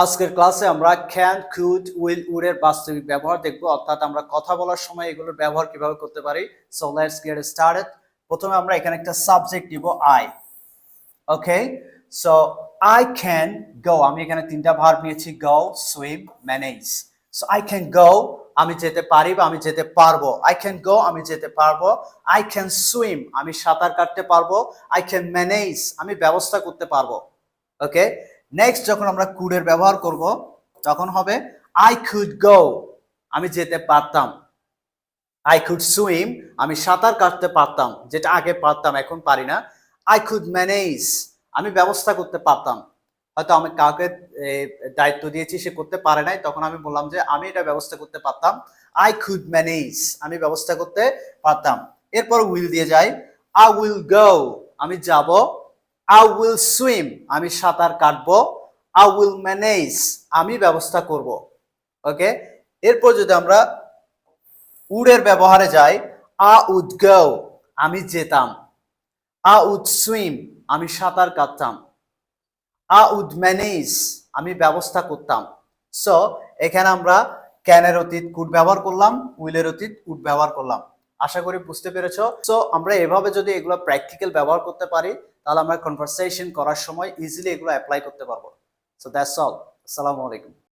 আজকের ক্লাসে আমরা ক্যান, কুড, উইল, উড এর বাস্তবিক ব্যবহার দেখব, অর্থাৎ আমরা কথা বলার সময় এগুলোর ব্যবহার কিভাবে করতে পারি। So let's get started. প্রথমে আমরা এখানে একটা সাবজেক্ট নিব I. Okay, so I can go, আমি এখানে তিনটা ভার্ব নিয়েছি, go, swim, manage. So I can go, আমি যেতে পারি বা আমি যেতে পারবো। আই ক্যান গো, আমি যেতে পারবো। আই ক্যান সুইম, আমি সাঁতার কাটতে পারবো। আই ক্যান ম্যানেজ, আমি ব্যবস্থা করতে পারবো। ওকে, নেক্সট যখন আমরা কুড এর ব্যবহার করব তখন হবে আই কুড গো, আমি যেতে পারতাম। আই কুড সুইম, আমি সাঁতার কাটতে পারতাম, যেটা আগে পারতাম এখন পারি না। আই কুড ম্যানেজ, আমি ব্যবস্থা করতে পারতাম। হয়তো আমি কাউকে দায়িত্ব দিয়েছি, সে করতে পারে নাই, তখন আমি বললাম যে আমি এটা ব্যবস্থা করতে পারতাম। আই কুড ম্যানেজ, আমি ব্যবস্থা করতে পারতাম। এরপর উইল দিয়ে যাই। আই উইল গো, আমি যাব। আই উইল সুইম, আমি সাঁতার কাটবো। আই উইল ম্যানেজ, আমি ব্যবস্থা করব। ওকে, এরপর যদি আমরা উডের ব্যবহারে যাই, আই উড গো, আমি যেতাম। আই উড সুইম, আমি সাঁতার কাটতাম। আই উড ম্যানেজ, আমি ব্যবস্থা করতাম। সো এখানে আমরা ক্যানের অতীত কুড ব্যবহার করলাম, উইলের অতীত উড ব্যবহার করলাম। আশা করি বুঝতে পেরেছো। সো আমরা এভাবে যদি এগুলো প্র্যাকটিক্যাল ব্যবহার করতে পারি, তাহলে আমরা কনভারসেশন করার সময় ইজিলি এগুলো অ্যাপ্লাই করতে পারবো। So that's all. আসসালামু আলাইকুম।